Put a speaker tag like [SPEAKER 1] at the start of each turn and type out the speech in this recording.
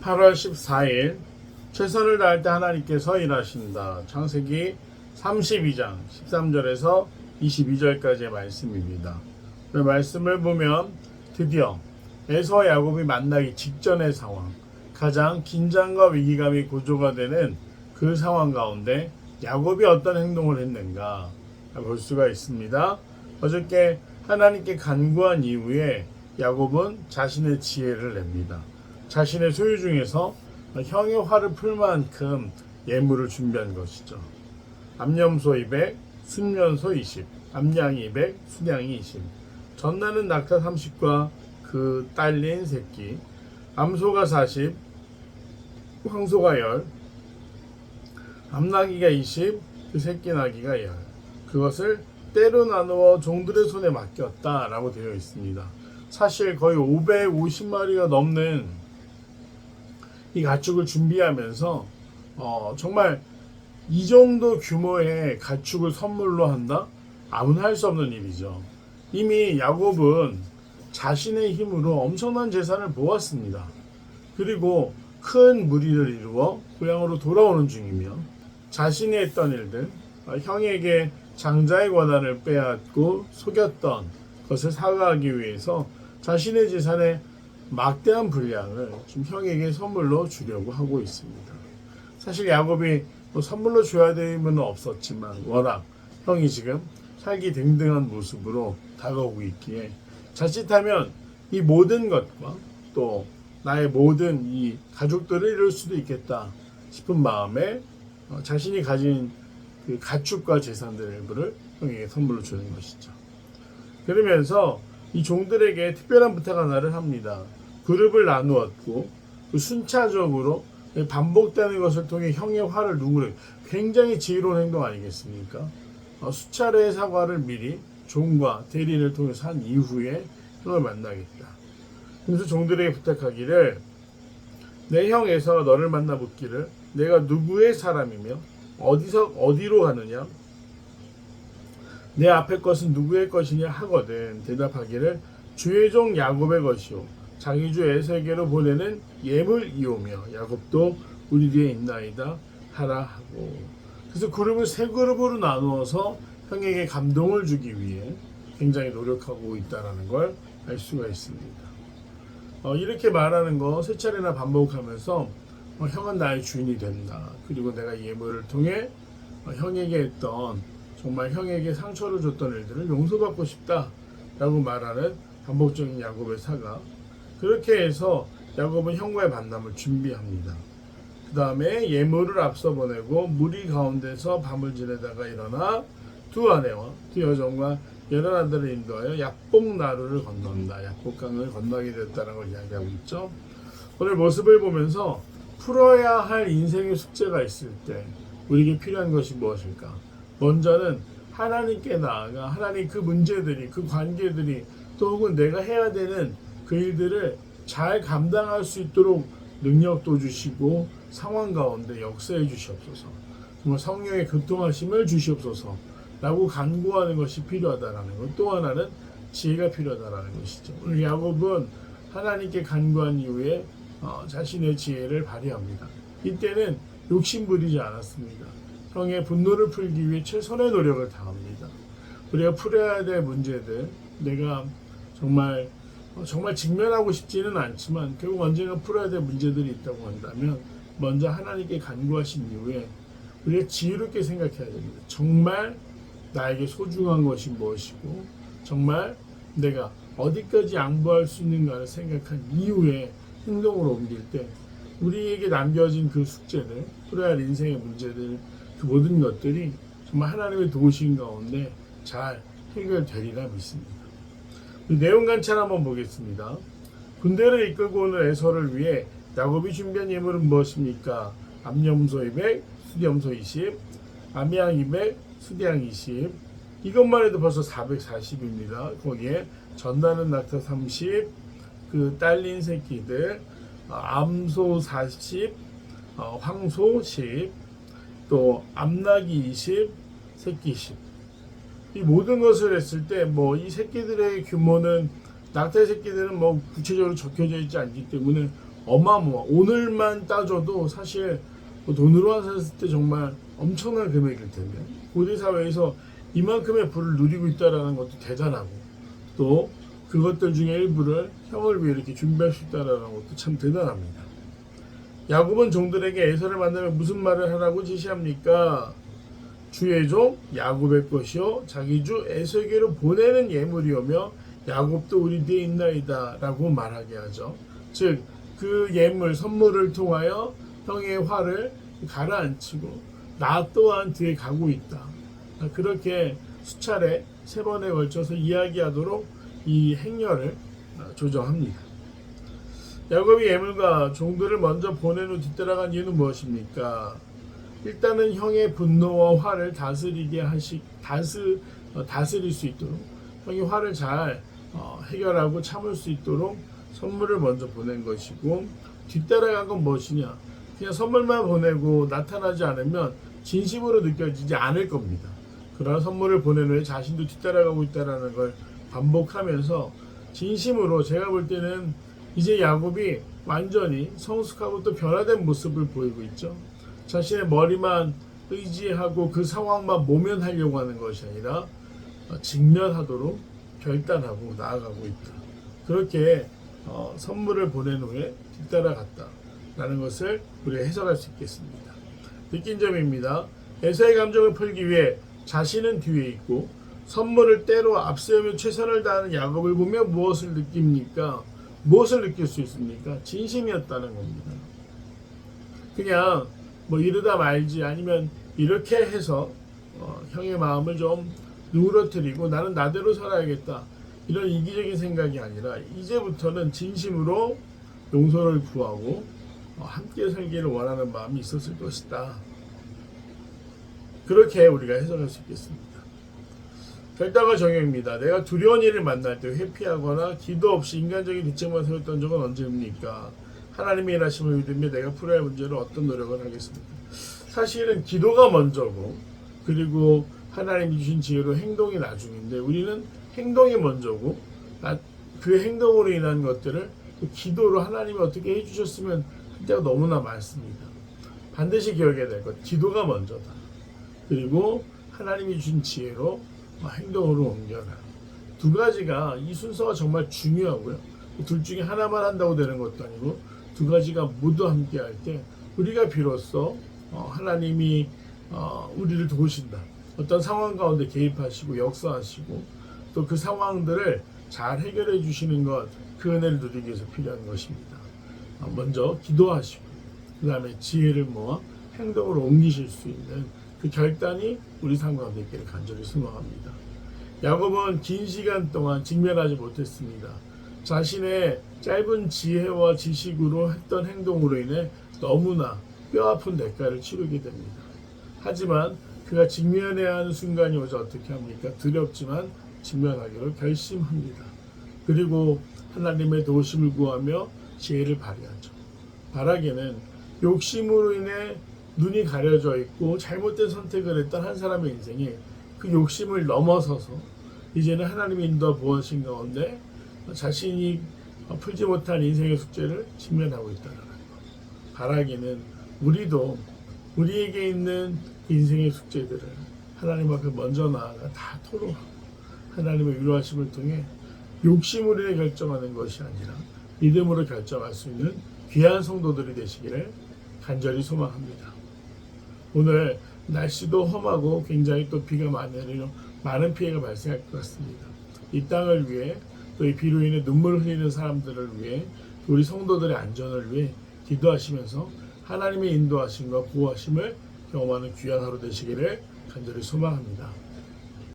[SPEAKER 1] 8월 14일 최선을 다할 때 하나님께서 일하신다. 창세기 32장 13절에서 22절까지의 말씀입니다. 그 말씀을 보면 드디어 에서와 야곱이 만나기 직전의 상황, 가장 긴장과 위기감이 고조가 되는 그 상황 가운데 야곱이 어떤 행동을 했는가 볼 수가 있습니다. 어저께 하나님께 간구한 이후에 야곱은 자신의 지혜를 냅니다. 자신의 소유 중에서 형의 화를 풀 만큼 예물을 준비한 것이죠. 암염소 200, 순년소 20, 암양이 200, 순양이 20, 전나는 낙타 30과 그 딸린 새끼, 암소가 40, 황소가 10, 암나기가 20, 그 새끼 나기가 10. 그것을 때로 나누어 종들의 손에 맡겼다라고 되어 있습니다. 사실 거의 550마리가 넘는 이 가축을 준비하면서 정말 이 정도 규모의 가축을 선물로 한다? 아무나 할 수 없는 일이죠. 이미 야곱은 자신의 힘으로 엄청난 재산을 모았습니다. 그리고 큰 무리를 이루어 고향으로 돌아오는 중이며 자신이 했던 일들, 형에게 장자의 권한을 빼앗고 속였던 것을 사과하기 위해서 자신의 재산의 막대한 분량을 지금 형에게 선물로 주려고 하고 있습니다. 사실 야곱이 선물로 줘야 될 의무는 없었지만 워낙 형이 지금 살기등등한 모습으로 다가오고 있기에 자칫하면 이 모든 것과 또 나의 모든 이 가족들을 이룰 수도 있겠다 싶은 마음에 자신이 가진 그 가축과 재산들을 일부를 형에게 선물로 주는 것이죠. 그러면서 이 종들에게 특별한 부탁 하나를 합니다. 그룹을 나누었고 그 순차적으로 반복되는 것을 통해 형의 화를 누구를 굉장히 지혜로운 행동 아니겠습니까? 수차례의 사과를 미리 종과 대리인을 통해서 한 이후에 형을 만나겠다. 그래서 종들에게 부탁하기를 내 형에서 너를 만나 묻기를 내가 누구의 사람이며 어디로 가느냐? 내 앞의 것은 누구의 것이냐 하거든 대답하기를 주의 종 야곱의 것이요 자기 주 에서에게로 보내는 예물이오며 야곱도 우리 뒤에 있나이다 하라 하고. 그래서 그룹을 세 그룹으로 나누어서 형에게 감동을 주기 위해 굉장히 노력하고 있다는 걸 알 수가 있습니다. 이렇게 말하는 거 세 차례나 반복하면서 형은 나의 주인이 된다. 그리고 내가 예물을 통해 형에게 했던 정말 형에게 상처를 줬던 일들을 용서받고 싶다라고 말하는 반복적인 야곱의 사과. 그렇게 해서 야곱은 형과의 만남을 준비합니다. 그 다음에 예물을 앞서 보내고 무리 가운데서 밤을 지내다가 일어나 두 아내와 두 여종과 여러 아들을 인도하여 야복나루를 건넌다. 야복강을 건너게 됐다는 걸 이야기하고 있죠. 오늘 모습을 보면서 풀어야 할 인생의 숙제가 있을 때 우리에게 필요한 것이 무엇일까? 먼저는 하나님께 나아가 하나님 그 문제들이 그 관계들이 또 혹은 내가 해야 되는 그 일들을 잘 감당할 수 있도록 능력도 주시고 상황 가운데 역사해 주시옵소서. 정말 성령의 교통하심을 주시옵소서 라고 간구하는 것이 필요하다라는 것. 또 하나는 지혜가 필요하다라는 것이죠. 오늘 야곱은 하나님께 간구한 이후에 자신의 지혜를 발휘합니다. 이때는 욕심 부리지 않았습니다. 형의 분노를 풀기 위해 최선의 노력을 다합니다. 우리가 풀어야 될 문제들, 내가 정말 직면하고 싶지는 않지만 결국 언젠가 풀어야 될 문제들이 있다고 한다면 먼저 하나님께 간구하신 이후에 우리가 지혜롭게 생각해야 됩니다. 정말 나에게 소중한 것이 무엇이고 정말 내가 어디까지 양보할 수 있는가를 생각한 이후에 행동으로 옮길 때 우리에게 남겨진 그 숙제들, 풀어야 할 인생의 문제들, 그 모든 것들이 정말 하나님의 도우심 가운데 잘 해결되리라 믿습니다. 내용 관찰 한번 보겠습니다. 군대를 이끌고 오는 에서를 위해 야곱이 준비한 예물은 무엇입니까? 암염소 200, 수염소 20, 암양 200, 수양 20. 이것만 해도 벌써 440입니다. 거기에 전나는 낙타 30, 그 딸린 새끼들, 암소 40, 황소 10, 또 암나기 20, 새끼 10. 이 모든 것을 했을 때 이 새끼들의 규모는 낙타 새끼들은 구체적으로 적혀져 있지 않기 때문에 어마어마. 오늘만 따져도 사실 뭐 돈으로 환산했을 때 정말 엄청난 금액일 텐데 고대 사회에서 이만큼의 부를 누리고 있다라는 것도 대단하고 또 그것들 중에 일부를 형을 위해 이렇게 준비할 수 있다라는 것도 참 대단합니다. 야곱은 종들에게 에서를 만나면 무슨 말을 하라고 지시합니까? 주의 종 야곱의 것이요 자기 주 에서에게로 보내는 예물이오며 야곱도 우리 뒤에 있나이다 라고 말하게 하죠. 즉 그 예물 선물을 통하여 형의 화를 가라앉히고 나 또한 뒤에 가고 있다. 그렇게 수차례 3번에 걸쳐서 이야기하도록 이 행렬을 조정합니다. 야곱이 예물과 종들을 먼저 보낸 후 뒤따라간 이유는 무엇입니까? 일단은 형의 분노와 화를 다스릴 수 있도록 형이 화를 잘 해결하고 참을 수 있도록 선물을 먼저 보낸 것이고 뒤따라간 건 무엇이냐? 그냥 선물만 보내고 나타나지 않으면 진심으로 느껴지지 않을 겁니다. 그러나 선물을 보낸 후에 자신도 뒤따라가고 있다는 걸 반복하면서 진심으로 제가 볼 때는 이제 야곱이 완전히 성숙하고 또 변화된 모습을 보이고 있죠. 자신의 머리만 의지하고 그 상황만 모면하려고 하는 것이 아니라 직면하도록 결단하고 나아가고 있다. 그렇게 선물을 보낸 후에 뒤따라갔다라는 것을 우리가 해석할 수 있겠습니다. 느낀 점입니다. 에서의 감정을 풀기 위해 자신은 뒤에 있고 선물을 때로 앞세우며 최선을 다하는 야곱을 보며 무엇을 느낍니까? 무엇을 느낄 수 있습니까? 진심이었다는 겁니다. 그냥 뭐 이러다 말지 아니면 이렇게 해서 형의 마음을 좀 누그러뜨리고 나는 나대로 살아야겠다 이런 이기적인 생각이 아니라 이제부터는 진심으로 용서를 구하고 함께 살기를 원하는 마음이 있었을 것이다. 그렇게 우리가 해석할 수 있겠습니다. 결단과 정형입니다. 내가 두려운 일을 만날 때 회피하거나 기도 없이 인간적인 대책만 세웠던 적은 언제입니까? 하나님의 일하심을 믿으며 내가 풀어야 할 문제를 어떤 노력을 하겠습니까? 사실은 기도가 먼저고 그리고 하나님이 주신 지혜로 행동이 나중인데 우리는 행동이 먼저고 그 행동으로 인한 것들을 기도로 하나님이 어떻게 해주셨으면 할 때가 너무나 많습니다. 반드시 기억해야 될 것, 기도가 먼저다. 그리고 하나님이 주신 지혜로 행동으로 옮겨라. 두 가지가 이 순서가 정말 중요하고요. 둘 중에 하나만 한다고 되는 것도 아니고 두 가지가 모두 함께 할 때 우리가 비로소 하나님이 우리를 도우신다. 어떤 상황 가운데 개입하시고 역사하시고 또 그 상황들을 잘 해결해 주시는 것, 그 은혜를 누리기 위해서 필요한 것입니다. 먼저 기도하시고 그 다음에 지혜를 모아 행동으로 옮기실 수 있는 그 결단이 우리 삶 가운데 있기를 간절히 소망합니다. 야곱은 긴 시간 동안 직면하지 못했습니다. 자신의 짧은 지혜와 지식으로 했던 행동으로 인해 너무나 뼈아픈 대가를 치르게 됩니다. 하지만 그가 직면해야 하는 순간이 오자 어떻게 합니까? 두렵지만 직면하기로 결심합니다. 그리고 하나님의 도우심을 구하며 지혜를 발휘하죠. 바라기는 욕심으로 인해 눈이 가려져 있고 잘못된 선택을 했던 한 사람의 인생이 그 욕심을 넘어서서 이제는 하나님의 인도와 보호하신 가운데 자신이 풀지 못한 인생의 숙제를 직면하고 있다는 것. 바라기는 우리도 우리에게 있는 인생의 숙제들을 하나님 앞에 먼저 나아가 다 토로하고 하나님의 위로하심을 통해 욕심으로 인해 결정하는 것이 아니라 믿음으로 결정할 수 있는 귀한 성도들이 되시기를 간절히 소망합니다. 오늘 날씨도 험하고 굉장히 또 비가 많이 내리며 많은 피해가 발생할 것 같습니다. 이 땅을 위해 또 이 비로 인해 눈물을 흘리는 사람들을 위해 우리 성도들의 안전을 위해 기도하시면서 하나님의 인도하심과 보호하심을 경험하는 귀한 하루 되시기를 간절히 소망합니다.